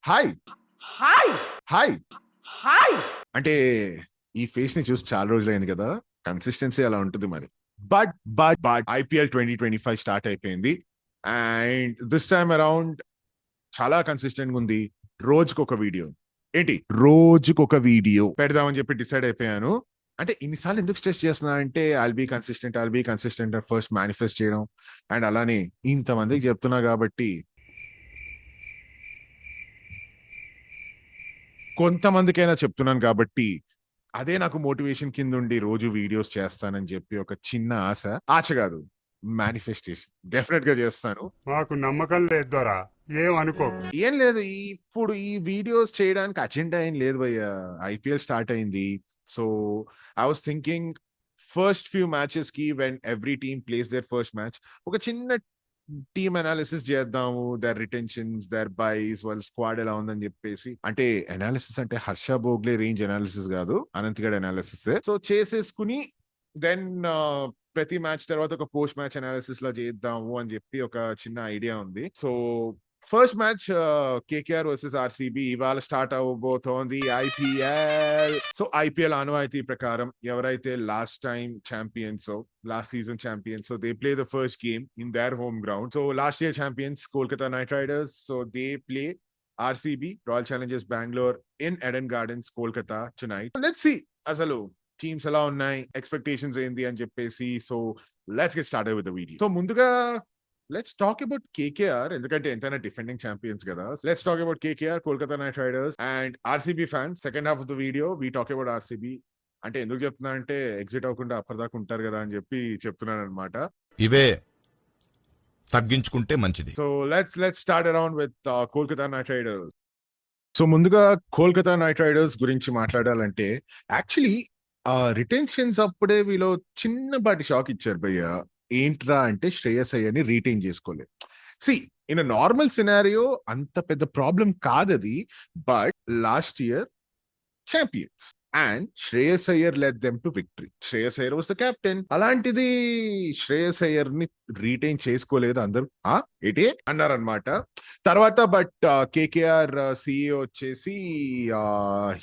Hi hi hi hi అంటే ఈ face ని చూసి చాలా రోజులైంది కదా. కన్సిస్టెన్సీ అలా ఉంటుంది మరి. బట్ ఐపీఎల్ 2025 స్టార్ట్ అయిపోయింది అండ్ దిస్ టైమ్ అరౌండ్ చాలా కన్సిస్టెంట్ గా ఉంది. రోజుకొక వీడియో, ఏంటి రోజుకొక వీడియో పెడదామని చెప్పి డిసైడ్ అయిపోయాను. అంటే ఇన్నిసార్లు ఎందుకు స్ట్రెస్ చేస్తున్నా అంటే I'll be consistent first manifest చేయడం అండ్ అలానే ఇంతమందికి చెప్తున్నా కాబట్టి కొంతమందికైనా చెప్తున్నాను కాబట్టి అదే నాకు మోటివేషన్ కింద ఉండి రోజు వీడియోస్ చేస్తానని చెప్పి ఒక చిన్న ఆశ కాదు, మేనిఫెస్టేషన్ డెఫినెట్ గా చేస్తాను. మాకు నమ్మకం లేదు దొరా, ఏం అనుకోకు. ఏం లేదు, ఇప్పుడు ఈ వీడియోస్ చేయడానికి అజెండా ఏం లేదు భయ్య. ఐపీఎల్ స్టార్ట్ అయింది. So I was thinking first few matches కి when every team plays their first match ఒక చిన్న టీమ్ అనాలిసిస్ చేద్దాము, దర్ రిటెన్షన్స్, దర్ బైస్, వాళ్ళ స్క్వాడ్ ఎలా ఉందని చెప్పేసి. అంటే అనాలిసిస్ అంటే హర్ష భోగ్లే రేంజ్ అనాలిసిస్ కాదు, అనంత్ గడ్ అనాలిసిస్. సో చేసేసుకుని దెన్ ప్రతి మ్యాచ్ తర్వాత ఒక పోస్ట్ మ్యాచ్ అనాలిసిస్ లా చేద్దాము అని చెప్పి ఒక చిన్న ఐడియా ఉంది. So first match KKR versus RCB ఇవాళ స్టార్ట్ అవబోతోంది ఐపీఎల్. సో ఐపీఎల్ ఆనవాయితీ ప్రకారం ఎవరైతే last time champions, last season champions, so they play the first game in their home ground. So last year champions Kolkata Knight Riders, so they play RCB, Royal Challengers Bengaluru in Eden Gardens Kolkata tonight. Let's see అసలు teams ఎలా ఉన్నాయి, expectations ఏంటి అని చెప్పేసి. So let's get started with the video. So ముందుగా let's talk about KKR, ఎందుకంటే ఎంతైనా defending champions కదా. Let's talk about KKR, Kolkata Knight Riders and RCB fans. Second half of the video we talk about RCB. అంటే ఎందుకు చెప్తున్నా అంటే exit అవ్వకుండా అప్పటిదాకా ఉంటారు కదా అని చెప్పి చెప్తున్నాను అనమాట. ఇవే తగ్గించుకుంటే మంచిది. So let's start around with Kolkata Knight Riders. So ముందుగా కోల్కతా నైట్ రైడర్స్ గురించి మాట్లాడాలంటే యాక్చువల్లీ రిటెన్షన్స్ అప్పుడే వీళ్ళు చిన్నపాటి షాక్ ఇచ్చారు భయ్య. ఏంట్రా అంటే శ్రేయస్ అయ్యర్ని రీటైన్ చేసుకోలేదు. See in a normal scenario అంత పెద్ద ప్రాబ్లం కాదది, but last year champions and Shreyas Iyer led them to victory. Shreyas Iyer was the captain. అలాంటిది శ్రేయస్ అయ్యర్ ని రీటైన్ చేసుకోలేదు అందరూ ఏంటి అన్నారనమాట. తర్వాత బట్ కేకేఆర్ సిఇఓ వచ్చేసి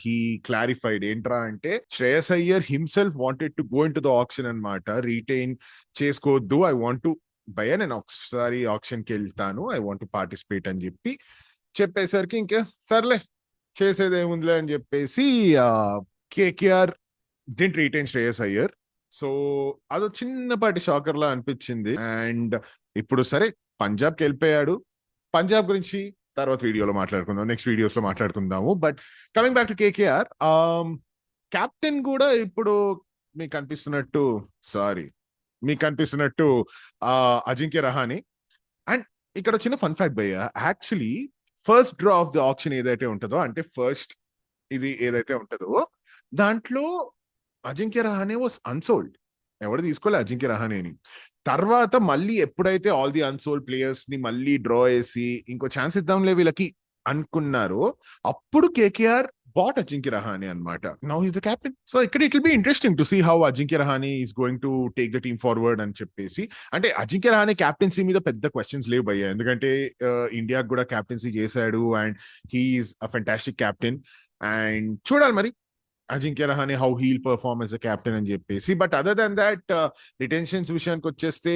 హీ క్లారిఫైడ్ ఏంట్రా అంటే Shreyas Iyer himself wanted to go in to the option అనమాట. రీటైన్ చేసుకోవద్దు, ఐ వాంట్ టు భయ్యా నేను ఒకసారి ఆప్షన్ కి వెళ్తాను, ఐ వాంట్ టు పార్టిసిపేట్ అని చెప్పి చెప్పేసరికి ఇంకా సర్లే చేసేది ఏముందిలే అని చెప్పేసి KKR didn't retain Shreyas Iyer. So అదో చిన్నపాటి షాకర్ లా అనిపించింది. అండ్ ఇప్పుడు సరే పంజాబ్కి వెళ్ళిపోయాడు. పంజాబ్ గురించి తర్వాత వీడియోలో మాట్లాడుకుందాం, నెక్స్ట్ వీడియోస్ లో మాట్లాడుకుందాము. But coming back to KKR, captain కూడా ఇప్పుడు మీకు కనిపిస్తున్నట్టు అజింక్య రహానే. అండ్ ఇక్కడ చిన్న ఫన్ ఫ్యాక్ట్ భయ్య, actually first draw of the option ఏదైతే ఉంటుందో, అంటే ఫస్ట్ ఇది ఏదైతే ఉంటుందో దాంట్లో అజింక్య రహానే వాస్ అన్సోల్డ్. ఎవరు తీసుకోలే అజింక్య రహానేని. తర్వాత మళ్ళీ ఎప్పుడైతే ఆల్ ది అన్సోల్డ్ ప్లేయర్స్ ని మళ్ళీ డ్రా వేసి ఇంకో ఛాన్స్ ఇద్దాంలే వీళ్ళకి అనుకున్నారో అప్పుడు కేకేఆర్ బాట్ అజింక్య రహానే అనమాట. Now is the captain. So ఇక్కడ it will be interesting to see how Ajinkya Rahane is going to take the team forward అని చెప్పేసి. అంటే అజింక్య రహానే కెప్టెన్సీ మీద పెద్ద క్వశ్చన్స్ లేవు భయ్యా, ఎందుకంటే ఇండియాకి కూడా కెప్టెన్సీ చేశాడు and he's a fantastic captain. And చూడాలి మరి Ajinkya Rahane how he'll perform as a captain అని చెప్పేసి. But other than that retentions విషయానికి వచ్చేస్తే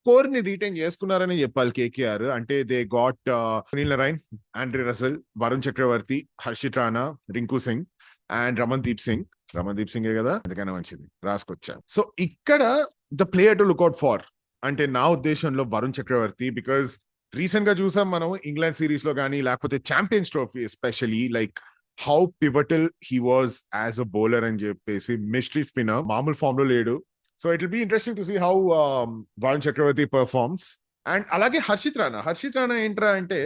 కోర్ ని రీటైన్ చేసుకున్నారని చెప్పాలి కేకేఆర్. అంటే they got Sunil Narine, Andre Russell, Varun Chakravarthy, Harshit Rana, Rinku Singh and Ramandeep సింగే కదా, అందుకనే మంచిది రాసుకొచ్చాను. సో ఇక్కడ the player to look out for అంటే నా ఉద్దేశంలో వరుణ్ చక్రవర్తి. బికాస్ రీసెంట్ గా చూసాం మనం ఇంగ్లాండ్ సిరీస్ లో కానీ లేకపోతే champions trophy especially, like how pivotal he was as a bowler అని చెప్పేసి. మిస్టరీ స్పిన్నర్, మామూలు ఫామ్ లో లేడు. So it will be interesting to see how Varun Chakravarthy performs. And అలాగే హర్షిత్ రాణా ఏంట్రా అంటే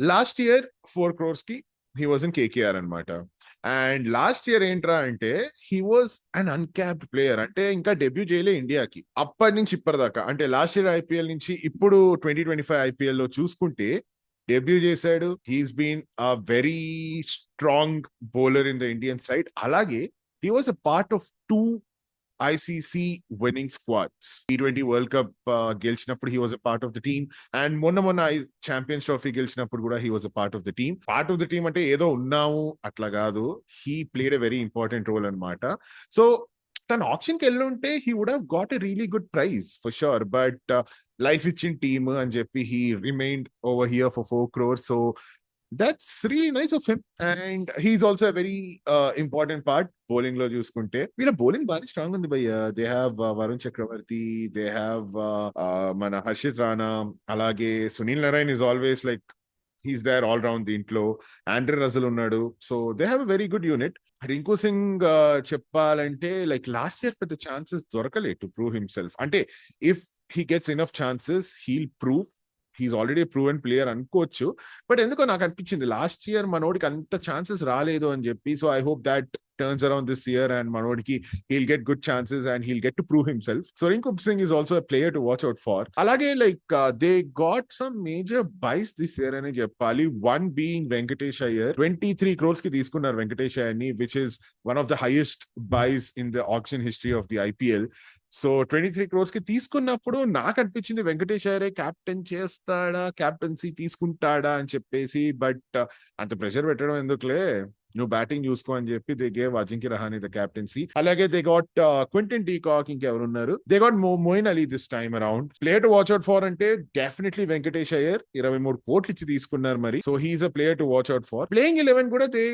లాస్ట్ ఇయర్ 4 crores కి హీ వాజ్ ఇన్ కేకేఆర్ అనమాట. అండ్ లాస్ట్ ఇయర్ ఏంట్రా అంటే he was an uncapped player, అంటే ఇంకా డెబ్యూ చేయలే ఇండియాకి అప్పటి నుంచి ఇప్పటిదాకా. అంటే లాస్ట్ ఇయర్ ఐపీఎల్ నుంచి ఇప్పుడు 2025 ఐపీఎల్ లో చూసుకుంటే డెబ్యూ చేశాడు. He's been a very strong bowler in the Indian side. అలాగే he was a part of 2 ICC winning squads. T20 world cup గెలిచినప్పుడు he was a part of the team. And మొన్న champions trophy గెలిచినప్పుడు కూడా he was a part of the team. Part of the team అంటే ఏదో ఉన్నాము అట్లా కాదు, he played a very important role అన్నమాట. సో తన ఆప్షన్కి వెళ్ళుంటే he would have got a really good prize for sure. But life ఇచ్చిన టీమ్ అని చెప్పి he remained over here for 4 crores. So that's really nice of him. And he's also a very important part bowling lo చూసుకుంటే. వీళ్ళ bowling బాగా strong ఉంది భయ్య. They have Varun Chakravarthy, they have మన హర్షిత్ రాణా, అలాగే Sunil Narine is always like he's there all round దీంట్లో. Andre Russell ఉన్నాడు. So they have a very good unit. Rinku Singh చెప్పాలంటే లైక్ లాస్ట్ ఇయర్ పెద్ద ఛాన్సెస్ దొరకలే టు ప్రూవ్ హిమ్సెల్ఫ్. అంటే if he gets enough chances he'll prove. He's already proven player అనుకోవచ్చు. But ఎందుకో నాకు అనిపించింది లాస్ట్ ఇయర్ మనోడికి అంత ఛాన్సెస్ రాలేదు అని చెప్పి. So I hope that turns around this year and మనోడికి he'll get good chances and he'll get to prove himself. So Rinku Singh is also a player to watch out for. Alage like they got some major buys this year అని చెప్పాలి. One being Venkatesh Iyer. 23 crores కి తీసుకున్నారు Venkatesh Iyerని, which is one of the highest buys in the auction history of the IPL. So 23 crores కి తీసుకున్నప్పుడు నాకు అనిపించింది Venkatesh అయ్యరే captain చేస్తాడా, captaincy తీసుకుంటాడా అని చెప్పేసి. బట్ అంత ప్రెషర్ పెట్టడం ఎందుకులే, నువ్వు బ్యాటింగ్ చూసుకో అని చెప్పి they gave Ajinkya Rahane the captaincy. అలాగే దే గాట్ క్వింటన్ డీకాక్, ఇంకెవరున్నారు, they got Moeen Ali this time around. Player to watch out for అంటే డెఫినెట్లీ వెంకటేష్ అయ్యర్. 23 కోట్లు ఇచ్చి తీసుకున్నారు మరి. So he's a player to watch out for. Playing 11 కూడా they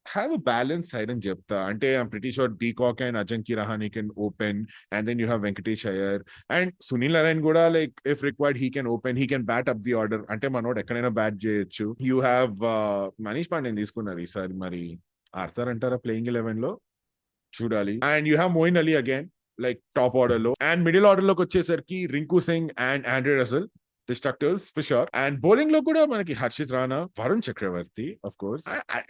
have a balanced side అని చెప్తా. అంటే I'm pretty sure Deacock and Ajinkya Rahane can open, and then you have Venkatesh Iyer and Sunil Narine కూడా like if required he can open, he can bat up the order. అంటే మనోడు ఎక్కడైనా bat చేయొచ్చు. You have Manish Pandey తీసుకున్నారు ఈసారి, మరి ఆడతారు అంటారా ప్లేయింగ్ 11 లో, చూడాలి. And you have Moeen Ali again like top order లో. అండ్ మిడిల్ ఆర్డర్ లోకి వచ్చేసరికి Rinku Singh and Andre Russell destructors for sure. And bowling లో కూడా మనకి హర్షిత్ రాణా, వరుణ్ చక్రవర్తి ఆఫ్ కోర్స్.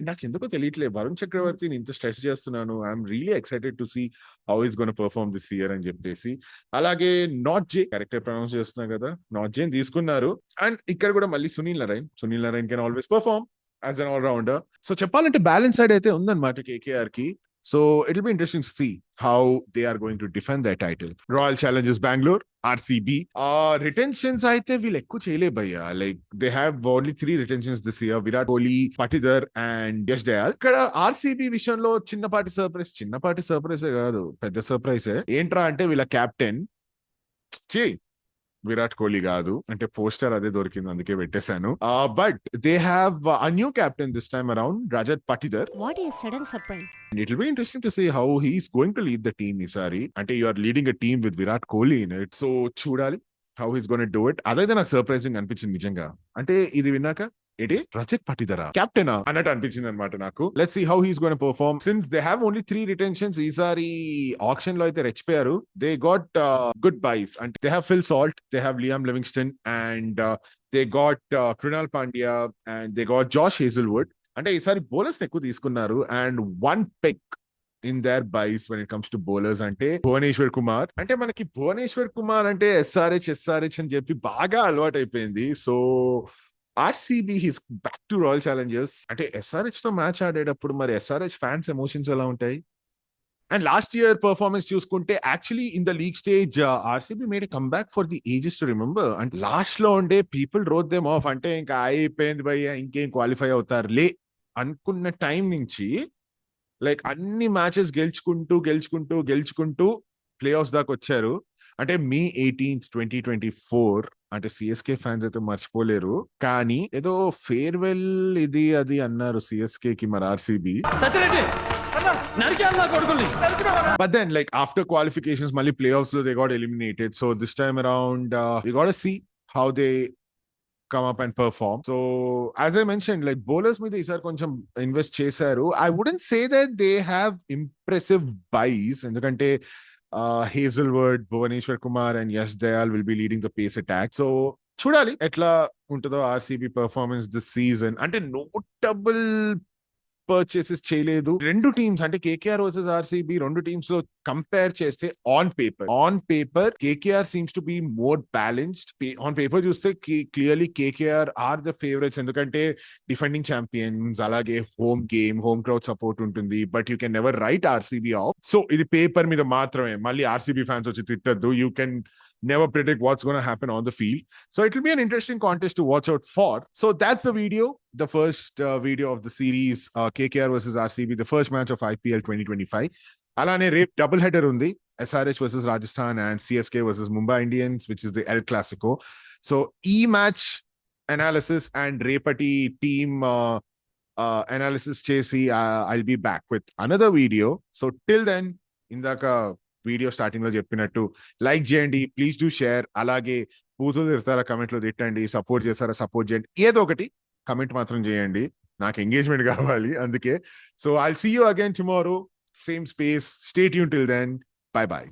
నాకు ఎందుకో తెలియట్లేదు వరుణ్ చక్రవర్తిని ఇంత స్ట్రెస్ చేస్తున్నాను. I'm really excited to see how is gonna perform this year అని చెప్పేసి. అలాగే నాట్ జే, కరెక్ట్ ప్రొనౌన్స్ చేస్తున్నా కదా, నాట్ జే తీసుకున్నారు. అండ్ ఇక్కడ కూడా మళ్ళీ Sunil Narayan can always perform as an all rounder. So చెప్పాలంటే బ్యాలెన్స్ సైడ్ అయితే ఉందన్నమాట కేకేఆర్ కి. So it'll be interesting to see how they are going to defend their title. Royal Challengers Bangalore, RCB. Retentions అయితే వీళ్ళు ఎక్కువ చేయలే భయ్యా. Like they have only 3 retentions this year. Virat Kohli, Patidar and Yash Dayal. ఇక్కడ RCB విషయంలో చిన్నపాటి surprise కాదు, పెద్ద సర్ప్రైజ్. ఏంట్రా అంటే వీళ్ళ క్యాప్టెన్ విరాట్ కోహ్లీ కాదు, అంటే పోస్టర్ అదే దొరికింది అందుకే పెట్టేశాను. But they have a new captain this time around, Rajat Patidar. What a sudden surprise. And it will be interesting to see how he is going to lead the team ఈసారి. అంటే you are leading a team with Virat Kohli in it. So చూడాలి how he's going to do it. అదైతే నాకు surprising అనిపించింది నిజంగా. అంటే ఇది విన్నాక ఏంటి రజత్ పటిదరా కెప్టెనా అన్నట్టు అనిపించింది అనమాట నాకు. Let's see how he's going perform. Since they have only 3 retentions ఈసారి ఆక్షన్ లో అయితే రెచ్చిపోయారు. They got good buys. అంటే they have Phil Salt, they have Liam Livingstone and they got Krunal Pandya and they got Josh Hazlewood. అంటే ఈసారి bowlers ఎక్కువ తీసుకున్నారు. అండ్ 1 pick in their buys when it comes to bowlers అంటే భువనేశ్వర్ కుమార్. అంటే మనకి భువనేశ్వర్ కుమార్ అంటే ఎస్ఆర్హెచ్ అని చెప్పి బాగా అలవాటు అయిపోయింది. So RCB his back to royal Challengers. అంటే ఎస్ఆర్హెచ్ తో మ్యాచ్ ఆడేటప్పుడు మరి ఎస్ఆర్హెచ్ ఫ్యాన్స్ ఎమోషన్స్ ఎలా ఉంటాయి? అండ్ లాస్ట్ ఇయర్ పర్ఫార్మెన్స్ చూసుకుంటే actually in the league stage RCB made a comeback for the ages to remember. అంటే లాస్ట్ లో ఉండే పీపుల్ రోడ్ దెమ్ ఆఫ్. అంటే ఇంకా అయిపోయింది భయ్య, ఇంకేం క్వాలిఫై అవుతారు లే అనుకున్న టైం నుంచి లైక్ అన్ని మ్యాచెస్ గెలుచుకుంటూ ప్లే ఆఫ్స్ దాకా వచ్చారు. అంటే May 18th, 2024 అంటే సిఎస్కే ఫ్యాన్స్ అయితే మర్చిపోలేరు. కానీ ఏదో ఫేర్వెల్ ఇది అది అన్నారు సిఎస్కే కి మరి RCB. But then like after qualifications మళ్ళీ playoffs లో they got eliminated. So this time around we got to see how they come up and perform. So as I mentioned, like bowlers మీద ఈసారి కొంచెం invest చేశారు. I wouldn't say that they have impressive buys, ఎందుకంటే Hazelwood, Bhuvaneshwar Kumar and Yash Dayal will be leading the pace attack. So చూడాలి ఎట్లా ఉంటుందో RCB performance this season. అంటే notable purchases చేయలేదు. రెండు టీమ్స్ అంటే కేకేఆర్ వర్సెస్ ఆర్సీబీ రెండు teams లో కంపేర్ చేస్తే on paper KKR seems to be more balanced. On paper చూస్తే clearly KKR are the favourites, ఎందుకంటే డిఫెండింగ్ ఛాంపియన్స్, అలాగే హోమ్ క్రౌడ్ సపోర్ట్ ఉంటుంది. But you can never write RCB off. So ఇది paper మీద మాత్రమే. మళ్ళీ ఆర్సీబీ ఫ్యాన్స్ వచ్చి తిట్టద్దు. You can never predict what's going to happen on the field. So it will be an interesting contest to watch out for. So that's the video, the first video of the series, KKR versus RCB, the first match of IPL 2025. Alane రేపు double header ఉంది, SRH versus Rajasthan and CSK versus Mumbai Indians, which is the El Clasico. So ఈ match analysis and రేపటి team analysis చేసి I'll be back with another video. So till then, ఇందాక video starting లో చెప్పినట్టు like చేయండి, please do share. అలాగే పూజలు తిడతారా comment లో తిట్టండి, సపోర్ట్ చేస్తారా సపోర్ట్ చేయండి, ఏదో ఒకటి కమెంట్ మాత్రం చేయండి, నాకు ఎంగేజ్మెంట్ కావాలి అందుకే. So I'll see you again tomorrow, same space. Stay tune till then. Bye by.